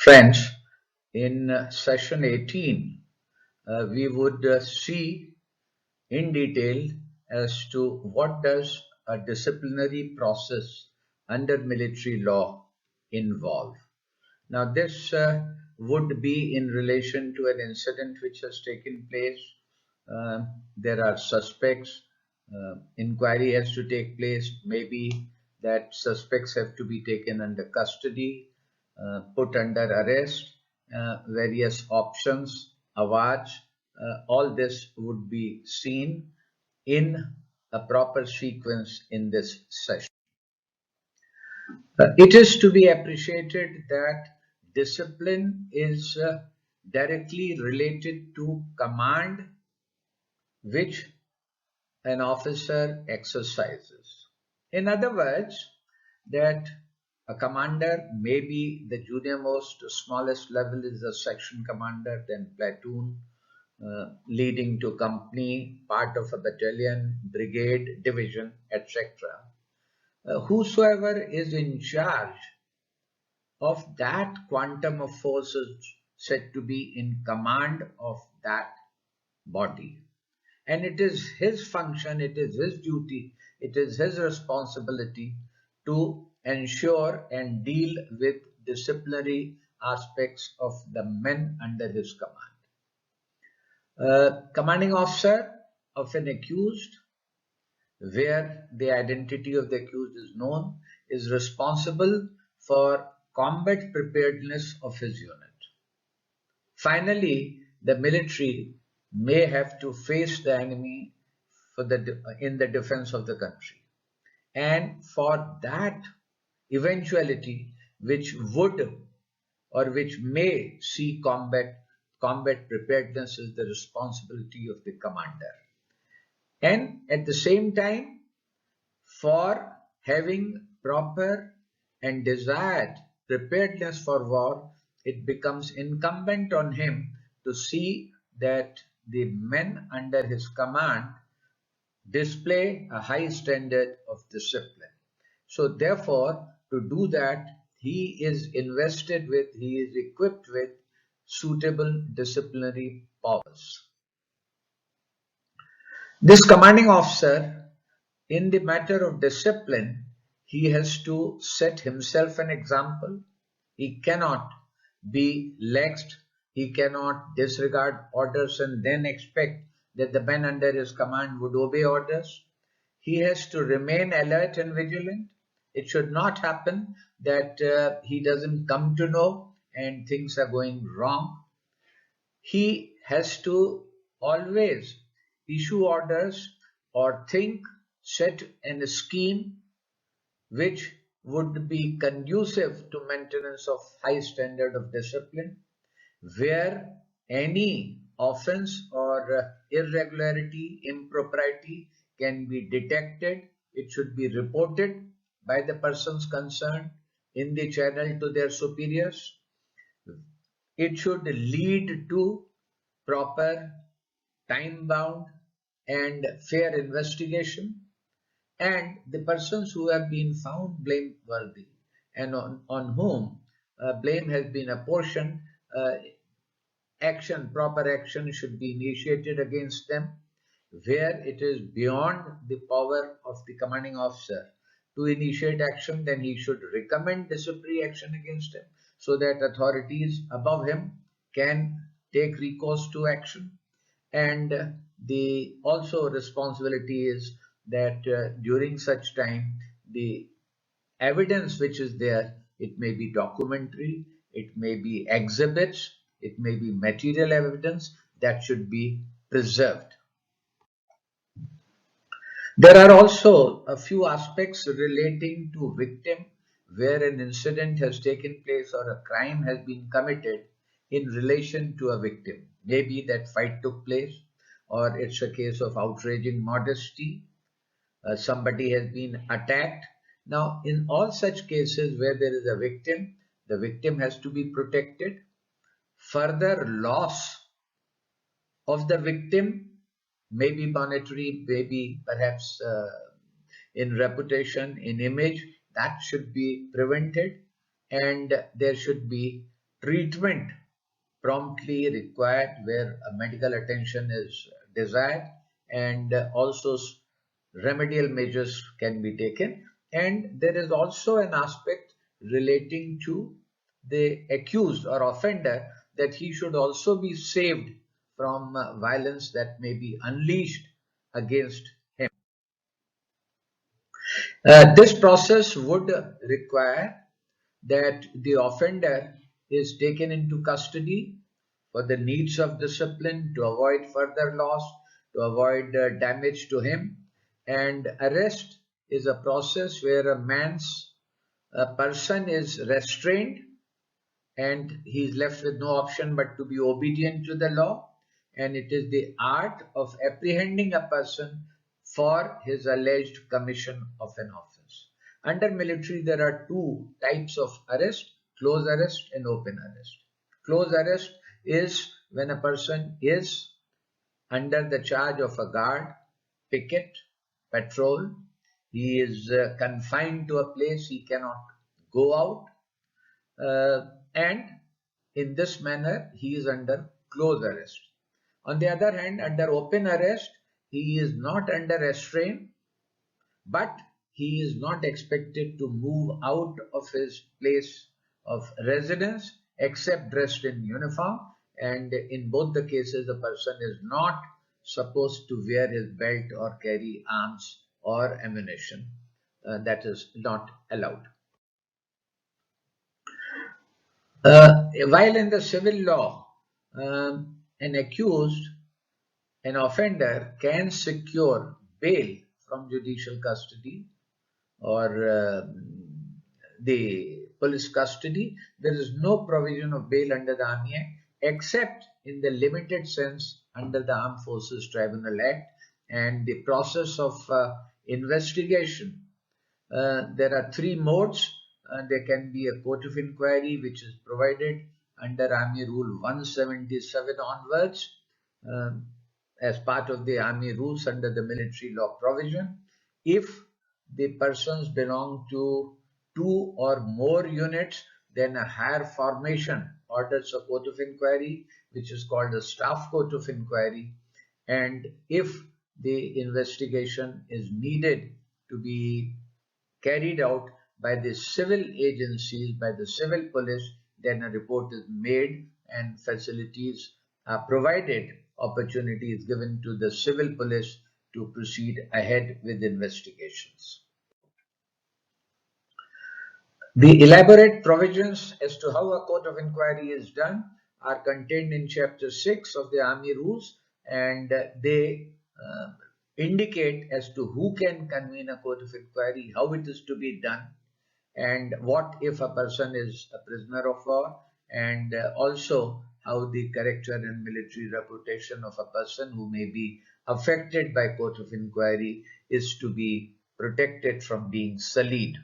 Friends, in session 18, we would see in detail as to what does a disciplinary process under military law involve. Now, this would be in relation to an incident which has taken place. There are suspects. Inquiry has to take place. Maybe that suspects have to be taken under custody, put under arrest, various options, awaj. All this would be seen in a proper sequence in this session. It is to be appreciated that discipline is directly related to command which an officer exercises. In other words, that a commander may be the junior-most, smallest level is a section commander, then platoon, leading to company, part of a battalion, brigade, division, etc. Whosoever is in charge of that quantum of forces said to be in command of that body. And it is his function, it is his duty, it is his responsibility to ensure and deal with disciplinary aspects of the men under his command. Commanding officer of an accused, where the identity of the accused is known, is responsible for combat preparedness of his unit. Finally, the military may have to face the enemy in the defense of the country. And for that eventuality, which would or which may see combat preparedness is the responsibility of the commander. And at the same time, for having proper and desired preparedness for war, it becomes incumbent on him to see that the men under his command display a high standard of discipline. So therefore, to do that, he is invested with, he is equipped with suitable disciplinary powers. This commanding officer, in the matter of discipline, he has to set himself an example. He cannot be laxed. He cannot disregard orders and then expect that the men under his command would obey orders. He has to remain alert and vigilant. It should not happen that he doesn't come to know and things are going wrong. He has to always issue orders or think, set a scheme which would be conducive to maintenance of high standard of discipline, where any offense or irregularity, impropriety can be detected. It should be reported by the persons concerned in the channel to their superiors. It should lead to proper, time-bound and fair investigation, and the persons who have been found blameworthy and on whom blame has been apportioned, proper action should be initiated against them. Where it is beyond the power of the commanding officer to initiate action, then he should recommend disciplinary action against him so that authorities above him can take recourse to action. And the also responsibility is that during such time, the evidence which is there, it may be documentary, it may be exhibits, it may be material evidence, that should be preserved. There are also a few aspects relating to victim, where an incident has taken place or a crime has been committed in relation to a victim. Maybe that fight took place, or it's a case of outraging modesty. Somebody has been attacked. Now, in all such cases where there is a victim, the victim has to be protected. Further loss of the victim, maybe monetary, maybe perhaps in reputation, in image, that should be prevented, and there should be treatment promptly required where medical attention is desired, and also remedial measures can be taken. And there is also an aspect relating to the accused or offender, that he should also be saved from violence that may be unleashed against him. This process would require that the offender is taken into custody for the needs of discipline, to avoid further loss, to avoid damage to him. And arrest is a process where a person is restrained and he is left with no option but to be obedient to the law. And it is the art of apprehending a person for his alleged commission of an offense. Under military, there are two types of arrest: close arrest and open arrest. Close arrest is when a person is under the charge of a guard, picket, patrol. He is confined to a place, he cannot go out, and in this manner he is under close arrest. On the other hand, under open arrest, he is not under restraint, but he is not expected to move out of his place of residence except dressed in uniform. And in both the cases, the person is not supposed to wear his belt or carry arms or ammunition. That is not allowed. While in the civil law, an accused, an offender can secure bail from judicial custody or the police custody. There is no provision of bail under the Army Act, except in the limited sense under the Armed Forces Tribunal Act and the process of investigation. There are three modes. There can be a court of inquiry, which is provided under Army Rule 177 onwards, as part of the Army rules under the military law provision. If the persons belong to two or more units, then a higher formation orders a court of inquiry, which is called a staff court of inquiry. And if the investigation is needed to be carried out by the civil agencies, by the civil police, then a report is made and facilities are provided, opportunities given to the civil police to proceed ahead with investigations. The elaborate provisions as to how a court of inquiry is done are contained in Chapter 6 of the Army Rules, and they indicate as to who can convene a court of inquiry, how it is to be done, and what if a person is a prisoner of war, and also how the character and military reputation of a person who may be affected by court of inquiry is to be protected from being sullied.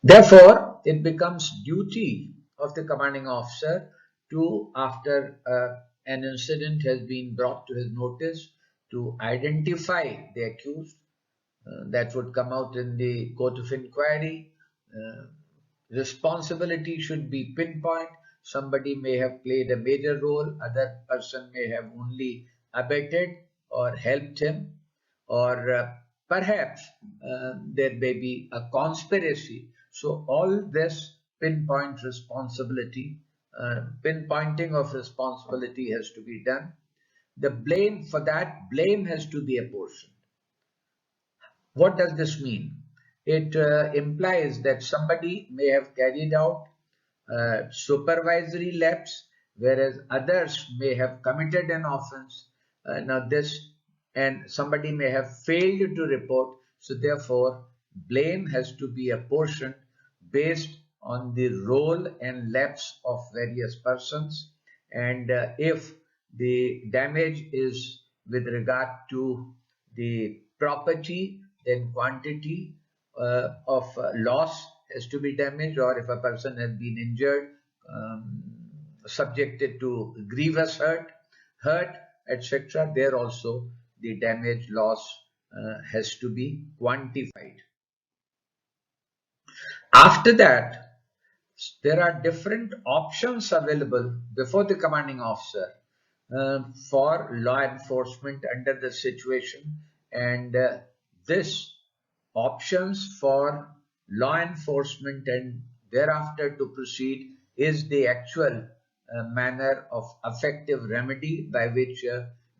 Therefore, it becomes duty of the commanding officer to, after an incident has been brought to his notice, to identify the accused. That would come out in the court of inquiry. Responsibility should be pinpoint. Somebody may have played a major role, other person may have only abetted or helped him, or perhaps there may be a conspiracy. So all this pinpoint responsibility, pinpointing of responsibility has to be done. The blame for that, blame has to be apportioned. What does this mean? It implies that somebody may have carried out supervisory lapse, whereas others may have committed an offense. And somebody may have failed to report. So therefore, blame has to be apportioned based on the role and lapse of various persons. And if the damage is with regard to the property, then quantity of loss has to be damaged, or if a person has been injured, subjected to grievous hurt, etc., there also the damage loss has to be quantified. After that, there are different options available before the commanding officer for law enforcement under the situation, and this options for law enforcement and thereafter to proceed is the actual manner of effective remedy by which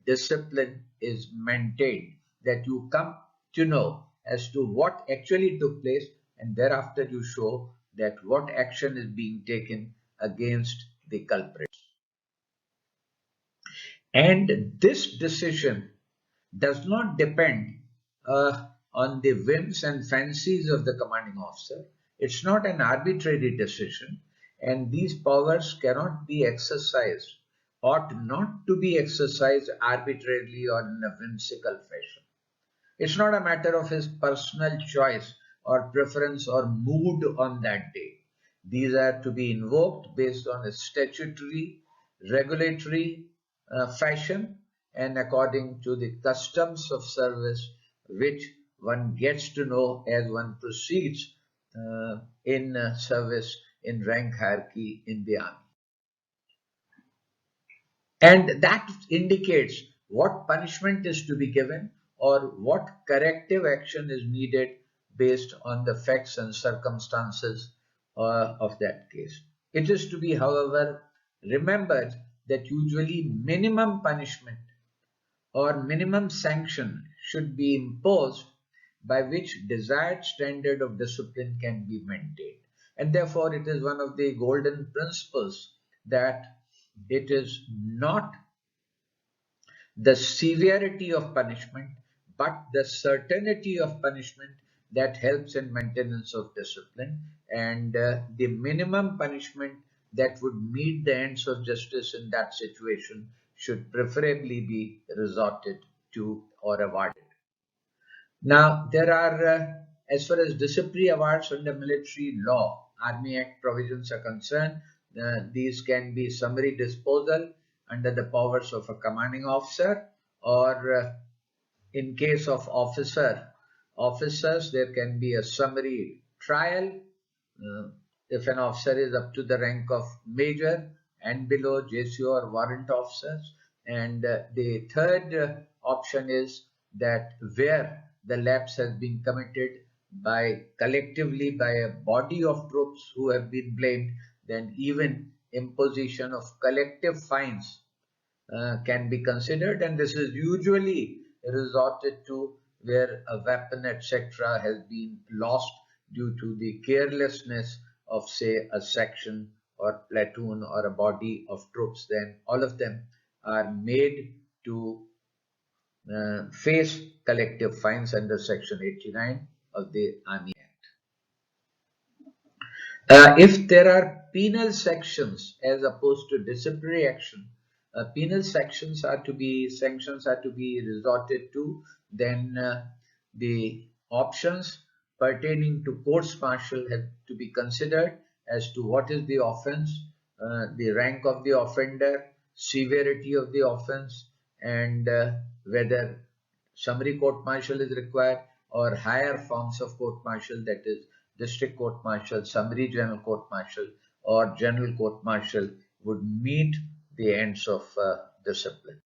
discipline is maintained, that you come to know as to what actually took place, and thereafter you show that what action is being taken against the culprits. And this decision does not depend on the whims and fancies of the commanding officer. It's not an arbitrary decision, and these powers cannot be exercised, ought not to be exercised arbitrarily or in a whimsical fashion. It's not a matter of his personal choice or preference or mood on that day. These are to be invoked based on a statutory, regulatory fashion and according to the customs of service which one gets to know as one proceeds in service in rank hierarchy in the army. And that indicates what punishment is to be given or what corrective action is needed based on the facts and circumstances of that case. It is to be, however, remembered that usually minimum punishment or minimum sanction should be imposed by which desired standard of discipline can be maintained. And therefore, it is one of the golden principles that it is not the severity of punishment, but the certainty of punishment that helps in maintenance of discipline, and the minimum punishment that would meet the ends of justice in that situation should preferably be resorted to or awarded. Now, there are, as far as disciplinary awards under military law, Army Act provisions are concerned, these can be summary disposal under the powers of a commanding officer, or in case of officers, there can be a summary trial if an officer is up to the rank of major and below, JCO or warrant officers. And the third option is that where the lapse has been committed by collectively by a body of troops who have been blamed, then even imposition of collective fines can be considered, and this is usually resorted to where a weapon, etc., has been lost due to the carelessness of, say, a section or platoon or a body of troops. Then all of them are made to face collective fines under Section 89 of the Army Act. If there are penal sections as opposed to disciplinary action, penal sanctions are to be resorted to, then the options pertaining to courts martial have to be considered as to what is the offense, the rank of the offender, severity of the offense, and whether summary court martial is required or higher forms of court martial, that is district court martial, summary general court martial, or general court martial, would meet the ends of discipline.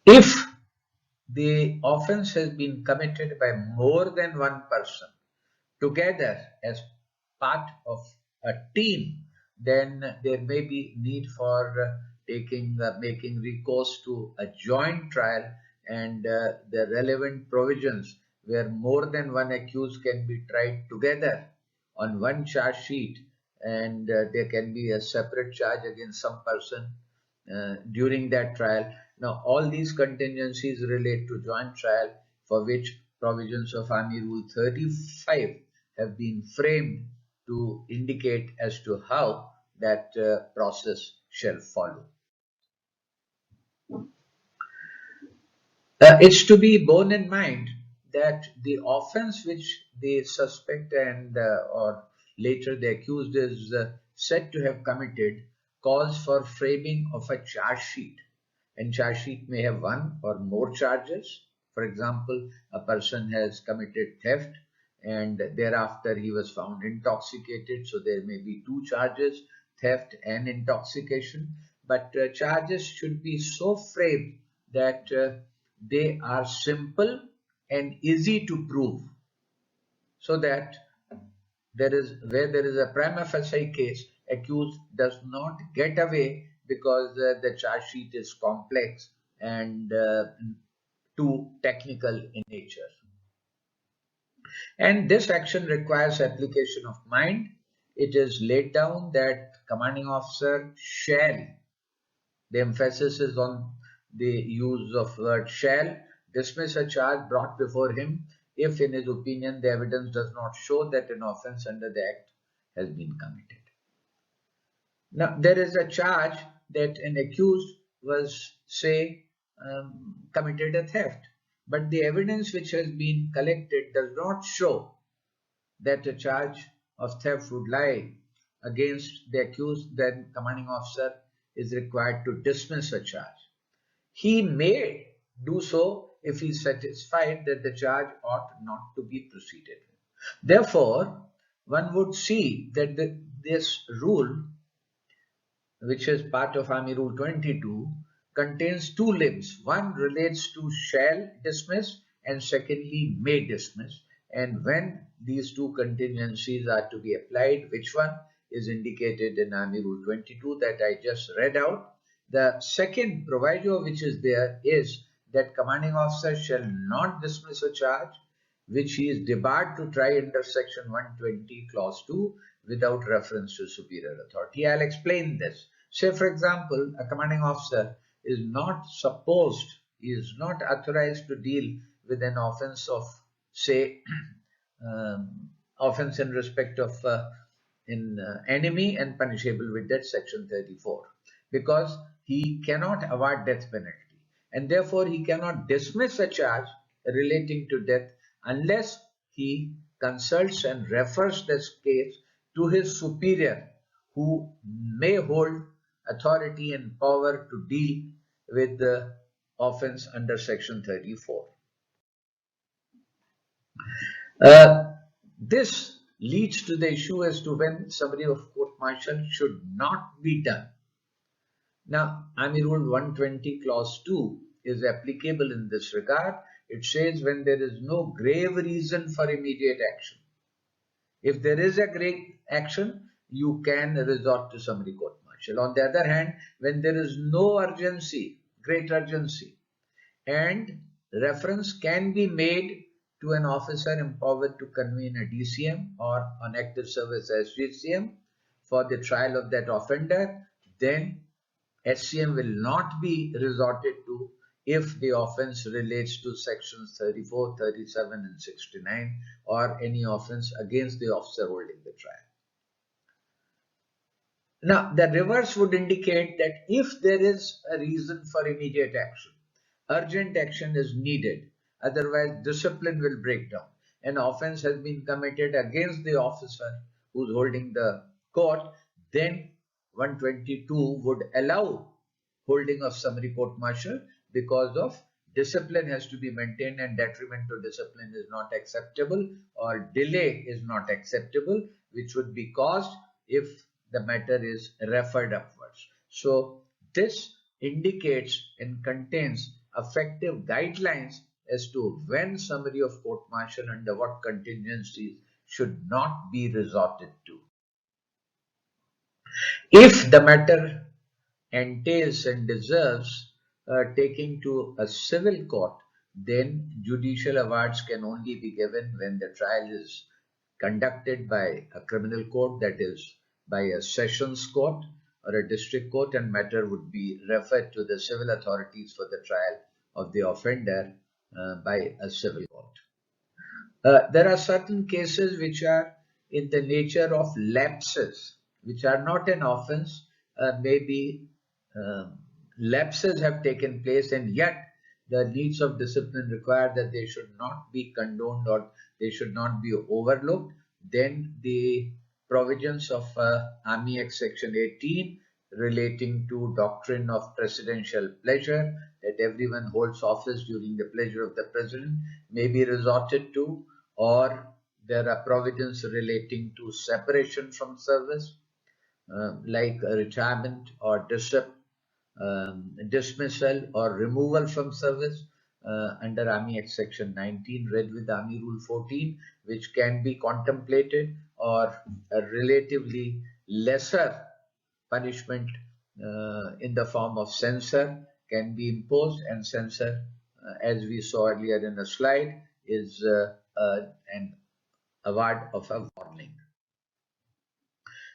If the offense has been committed by more than one person together as part of a team, then there may be need for making recourse to a joint trial, and the relevant provisions where more than one accused can be tried together on one charge sheet, and there can be a separate charge against some person during that trial. Now, all these contingencies relate to joint trial, for which provisions of Army Rule 35 have been framed to indicate as to how that process shall follow. It's to be borne in mind that the offense which the suspect and or later the accused is said to have committed calls for framing of a charge sheet, and charge sheet may have one or more charges. For example, a person has committed theft, and thereafter he was found intoxicated. So there may be two charges, theft and intoxication. But charges should be so framed that they are simple and easy to prove, so that where there is a prima facie case, accused does not get away because the charge sheet is complex and too technical in nature. And this action requires application of mind. It is laid down that commanding officer shall, the emphasis is on the use of word shall, dismiss a charge brought before him if in his opinion the evidence does not show that an offence under the act has been committed. Now there is a charge that an accused was, say, committed a theft, but the evidence which has been collected does not show that a charge of theft would lie against the accused. Then commanding officer is required to dismiss a charge. He may do so if he is satisfied that the charge ought not to be proceeded with. Therefore, one would see that this rule, which is part of Army Rule 22, contains two limbs. One relates to shall dismiss and secondly may dismiss. And when these two contingencies are to be applied, which one is indicated in Army Rule 22 that I just read out. The second proviso which is there is that commanding officer shall not dismiss a charge which he is debarred to try under section 120 clause 2 without reference to superior authority. I'll explain this. Say for example, a commanding officer is not supposed, he is not authorized to deal with an offence of, say, offence in respect of enemy and punishable with death, section 34, because he cannot award death penalty, and therefore he cannot dismiss a charge relating to death unless he consults and refers this case to his superior, who may hold authority and power to deal with the offence under section 34. This leads to the issue as to when summary of court-martial should not be done. Now, Army Rule 120 clause 2 is applicable in this regard. It says when there is no grave reason for immediate action. If there is a grave action, you can resort to summary court-martial. On the other hand, when there is no urgency, great urgency, and reference can be made to an officer empowered to convene a DCM or on active service as GCM for the trial of that offender, then SCM will not be resorted to if the offence relates to sections 34, 37 and 69 or any offence against the officer holding the trial. Now, the reverse would indicate that if there is a reason for immediate action, urgent action is needed, otherwise discipline will break down. An offence has been committed against the officer who is holding the court, then 122 would allow holding of summary court-martial because of discipline has to be maintained and detriment to discipline is not acceptable or delay is not acceptable, which would be caused if the matter is referred upwards. So this indicates and contains effective guidelines as to when summary of court-martial under what contingencies should not be resorted to. If the matter entails and deserves taking to a civil court, then judicial awards can only be given when the trial is conducted by a criminal court, that is by a sessions court or a district court, and matter would be referred to the civil authorities for the trial of the offender by a civil court. There are certain cases which are in the nature of lapses, which are not an offence, maybe lapses have taken place and yet the needs of discipline require that they should not be condoned or they should not be overlooked. Then the provisions of Army Act section 18 relating to doctrine of presidential pleasure, that everyone holds office during the pleasure of the president, may be resorted to, or there are provisions relating to separation from service, like retirement or dismissal or removal from service under Army Act Section 19, read with Army Rule 14, which can be contemplated, or a relatively lesser punishment in the form of censure can be imposed, and censure, as we saw earlier in the slide, is an award of a warning.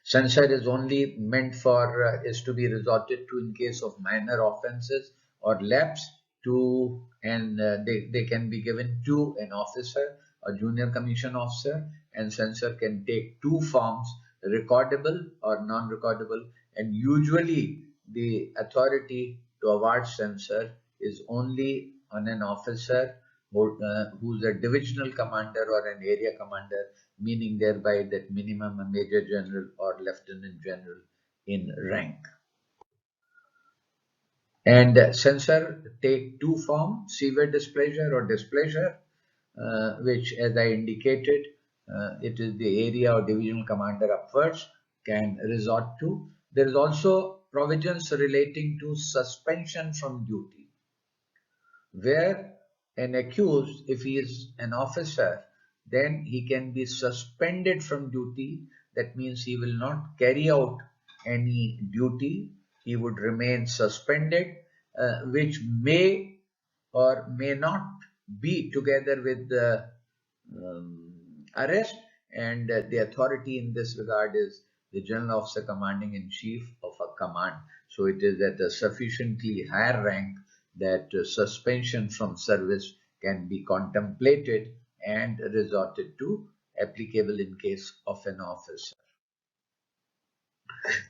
Censure is only meant for is to be resorted to in case of minor offences or lapse to, and they can be given to an officer, a junior commission officer, and censure can take two forms: recordable or non-recordable. And usually the authority to award censure is only on an officer who's a divisional commander or an area commander, meaning thereby that minimum a major general or lieutenant general in rank. And censure take two forms: severe displeasure or displeasure, which, as I indicated, it is the area or divisional commander upwards can resort to. There is also provisions relating to suspension from duty, where an accused, if he is an officer, then he can be suspended from duty. That means he will not carry out any duty. He would remain suspended, which may or may not be together with the arrest. And the authority in this regard is the General Officer Commanding in Chief of a command. So it is at a sufficiently higher rank that suspension from service can be contemplated and resorted to, applicable in case of an officer.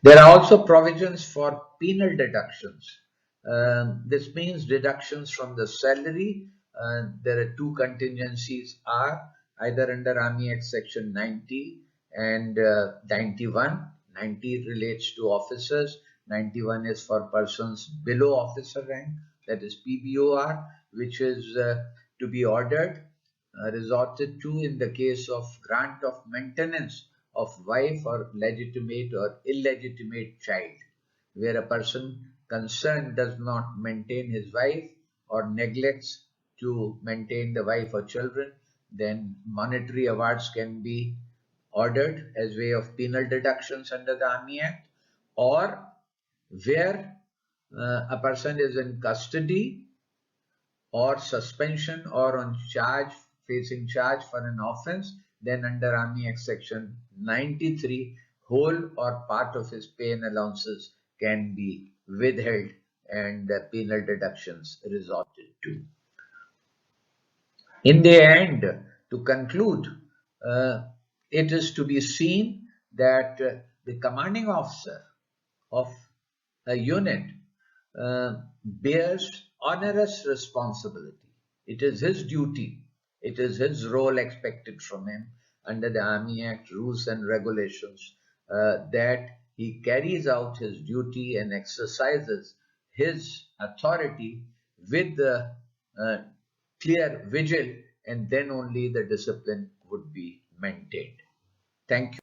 There are also provisions for penal deductions. This means deductions from the salary. There are two contingencies are either under Army Act Section 90 and 91. 90 relates to officers. 91 is for persons below officer rank, that is PBOR, which is to be ordered, resorted to in the case of grant of maintenance of wife or legitimate or illegitimate child, where a person concerned does not maintain his wife or neglects to maintain the wife or children, then monetary awards can be ordered as way of penal deductions under the Army Act. Or where a person is in custody or suspension or on charge, facing charge for an offence, then under Army Act Section 93, whole or part of his pay and allowances can be withheld and penal deductions resorted to. In the end, to conclude, it is to be seen that the commanding officer of a unit bears onerous responsibility. It is his duty, it is his role expected from him under the Army Act rules and regulations, that he carries out his duty and exercises his authority with the clear vigil, and then only the discipline would be maintained. Thank you.